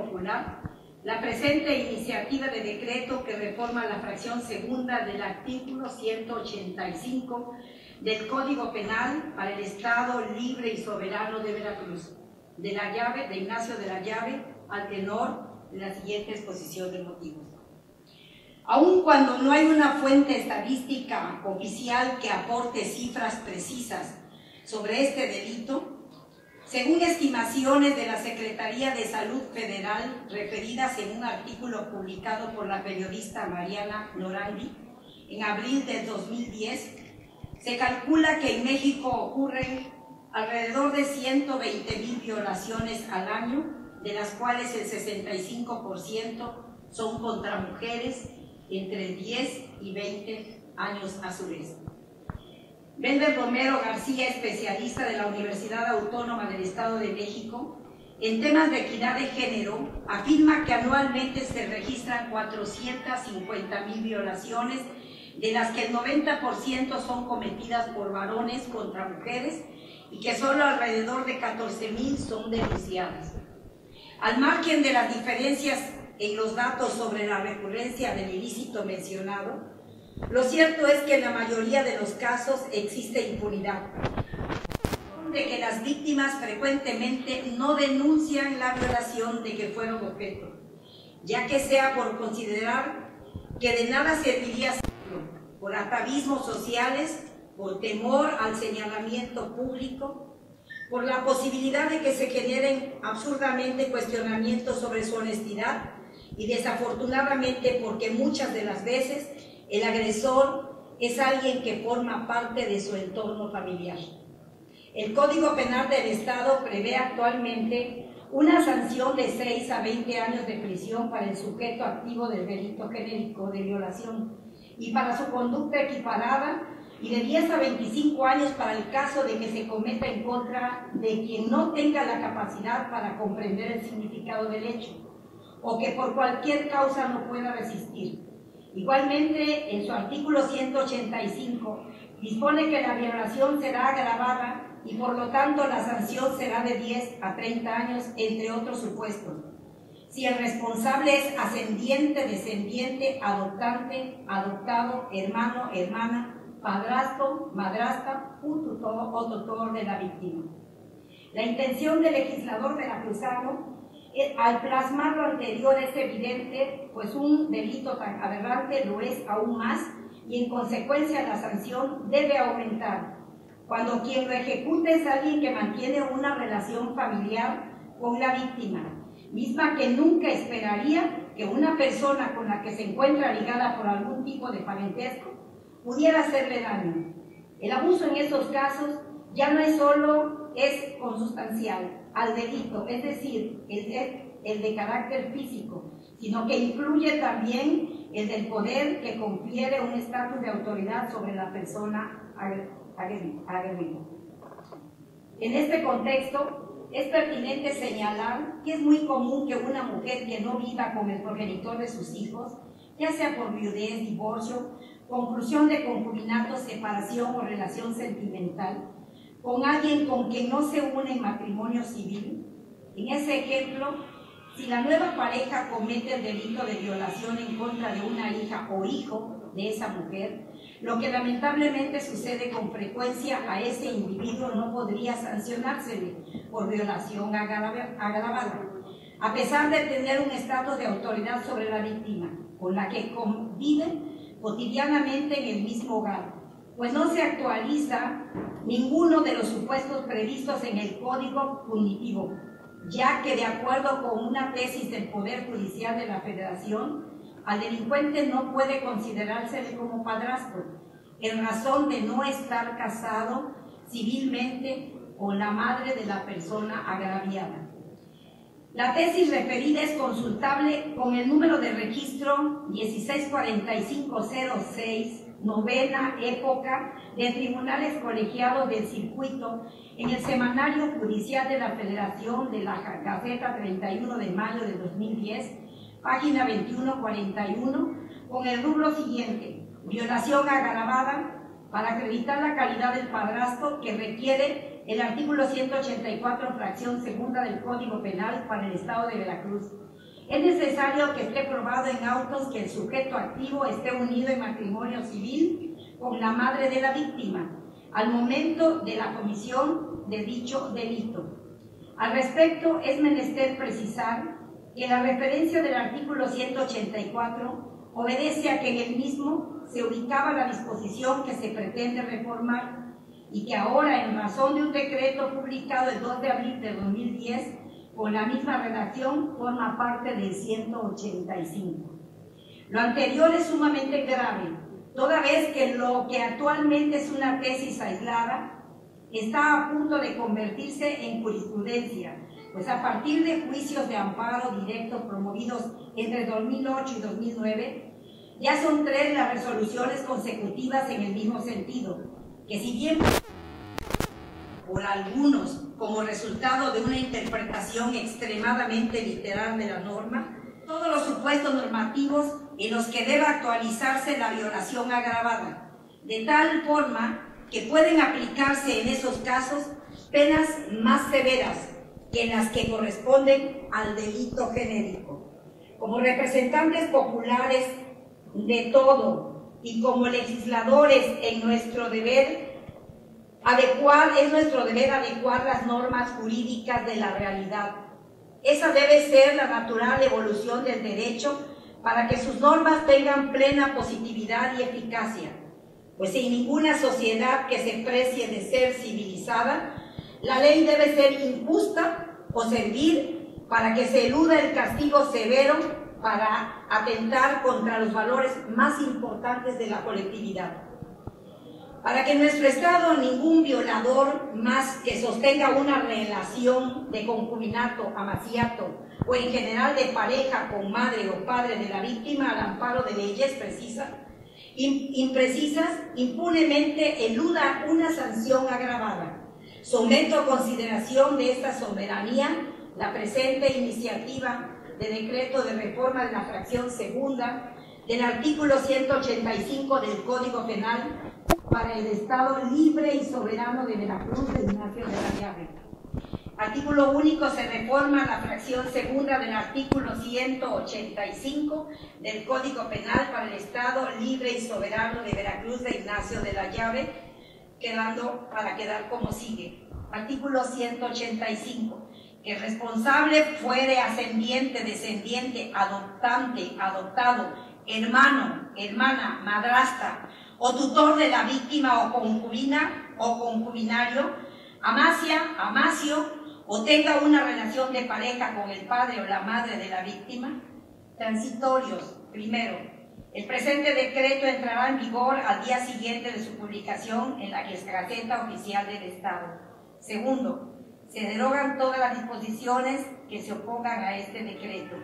Popular la presente iniciativa de decreto que reforma la fracción segunda del artículo 185 del Código Penal para el Estado Libre y Soberano de Veracruz, de Ignacio de la Llave, al tenor de la siguiente exposición de motivos. Aun cuando no hay una fuente estadística oficial que aporte cifras precisas sobre este delito, según estimaciones de la Secretaría de Salud Federal referidas en un artículo publicado por la periodista Mariana Norandi en abril del 2010, se calcula que en México ocurren alrededor de 120,000 violaciones al año, de las cuales el 65% son contra mujeres entre 10 y 20 años a su vez. Belder Romero García, especialista de la Universidad Autónoma del Estado de México, en temas de equidad de género, afirma que anualmente se registran 450,000 violaciones, de las que el 90% son cometidas por varones contra mujeres y que solo alrededor de 14,000 son denunciadas. Al margen de las diferencias en los datos sobre la recurrencia del ilícito mencionado, lo cierto es que en la mayoría de los casos existe impunidad, de que las víctimas frecuentemente no denuncian la violación de que fueron objeto, ya que sea por considerar que de nada serviría hacerlo, por atavismos sociales, por temor al señalamiento público, por la posibilidad de que se generen absurdamente cuestionamientos sobre su honestidad y desafortunadamente porque muchas de las veces el agresor es alguien que forma parte de su entorno familiar. El Código Penal del Estado prevé actualmente una sanción de 6 a 20 años de prisión para el sujeto activo del delito genérico de violación y para su conducta equiparada, y de 10 a 25 años para el caso de que se cometa en contra de quien no tenga la capacidad para comprender el significado del hecho o que por cualquier causa no pueda resistir. Igualmente, en su artículo 185, dispone que la violación será agravada y por lo tanto la sanción será de 10 a 30 años, entre otros supuestos. Si el responsable es ascendiente, descendiente, adoptante, adoptado, hermano, hermana, padrastro, madrastra o tutor de la víctima. La intención del legislador veracruzano al plasmar lo anterior es evidente, pues un delito tan aberrante lo es aún más y en consecuencia la sanción debe aumentar cuando quien lo ejecuta es alguien que mantiene una relación familiar con la víctima, misma que nunca esperaría que una persona con la que se encuentra ligada por algún tipo de parentesco pudiera hacerle daño. El abuso en estos casos ya no es solo consustancial al delito, es decir, el de carácter físico, sino que incluye también el del poder que confiere un estatus de autoridad sobre la persona agredida. En este contexto, es pertinente señalar que es muy común que una mujer que no viva con el progenitor de sus hijos, ya sea por viudez, divorcio, conclusión de concubinato, separación o relación sentimental, con alguien con quien no se une en matrimonio civil. En ese ejemplo, si la nueva pareja comete el delito de violación en contra de una hija o hijo de esa mujer, lo que lamentablemente sucede con frecuencia, a ese individuo no podría sancionársele por violación agravada, a pesar de tener un estatus de autoridad sobre la víctima, con la que convive cotidianamente en el mismo hogar, pues no se actualiza ninguno de los supuestos previstos en el Código Punitivo, ya que de acuerdo con una tesis del Poder Judicial de la Federación, al delincuente no puede considerársele como padrastro, en razón de no estar casado civilmente con la madre de la persona agraviada. La tesis referida es consultable con el número de registro 164506, novena época de tribunales colegiados del circuito, en el Semanario Judicial de la Federación de la Gaceta 31 de mayo de 2010, página 2141, con el rubro siguiente: violación agravada, para acreditar la calidad del padrastro que requiere el artículo 184, fracción segunda del Código Penal para el Estado de Veracruz, Es necesario que esté probado en autos que el sujeto activo esté unido en matrimonio civil con la madre de la víctima al momento de la comisión de dicho delito. Al respecto, es menester precisar que la referencia del artículo 184 obedece a que en el mismo se ubicaba la disposición que se pretende reformar y que ahora, en razón de un decreto publicado el 2 de abril de 2010, con la misma redacción, forma parte del 185. Lo anterior es sumamente grave, toda vez que lo que actualmente es una tesis aislada está a punto de convertirse en jurisprudencia, pues a partir de juicios de amparo directos promovidos entre 2008 y 2009, ya son 3 las resoluciones consecutivas en el mismo sentido, que si bien por algunos como resultado de una interpretación extremadamente literal de la norma, todos los supuestos normativos en los que deba actualizarse la violación agravada, de tal forma que pueden aplicarse en esos casos penas más severas que las que corresponden al delito genérico. Como representantes populares de todo y como legisladores es nuestro deber adecuar las normas jurídicas de la realidad. Esa debe ser la natural evolución del derecho para que sus normas tengan plena positividad y eficacia, pues en ninguna sociedad que se precie de ser civilizada, la ley debe ser injusta o servir para que se eluda el castigo severo para atentar contra los valores más importantes de la colectividad. Para que en nuestro Estado ningún violador más que sostenga una relación de concubinato, amaciato o en general de pareja con madre o padre de la víctima al amparo de leyes imprecisas, impunemente eluda una sanción agravada. Someto a consideración de esta soberanía la presente iniciativa de decreto de reforma de la fracción segunda del artículo 185 del Código Penal para el Estado libre y soberano de Veracruz de Ignacio de la Llave. Artículo único, se reforma la fracción segunda del artículo 185 del Código Penal para el Estado libre y soberano de Veracruz de Ignacio de la Llave, para quedar como sigue. Artículo 185. Que el responsable fuere ascendiente, descendiente, adoptante, adoptado, hermano, hermana, madrastra o tutor de la víctima o concubina o concubinario, amacia, amacio, o tenga una relación de pareja con el padre o la madre de la víctima. Transitorios. Primero, el presente decreto entrará en vigor al día siguiente de su publicación en la Gaceta Oficial del Estado. Segundo, se derogan todas las disposiciones que se opongan a este decreto.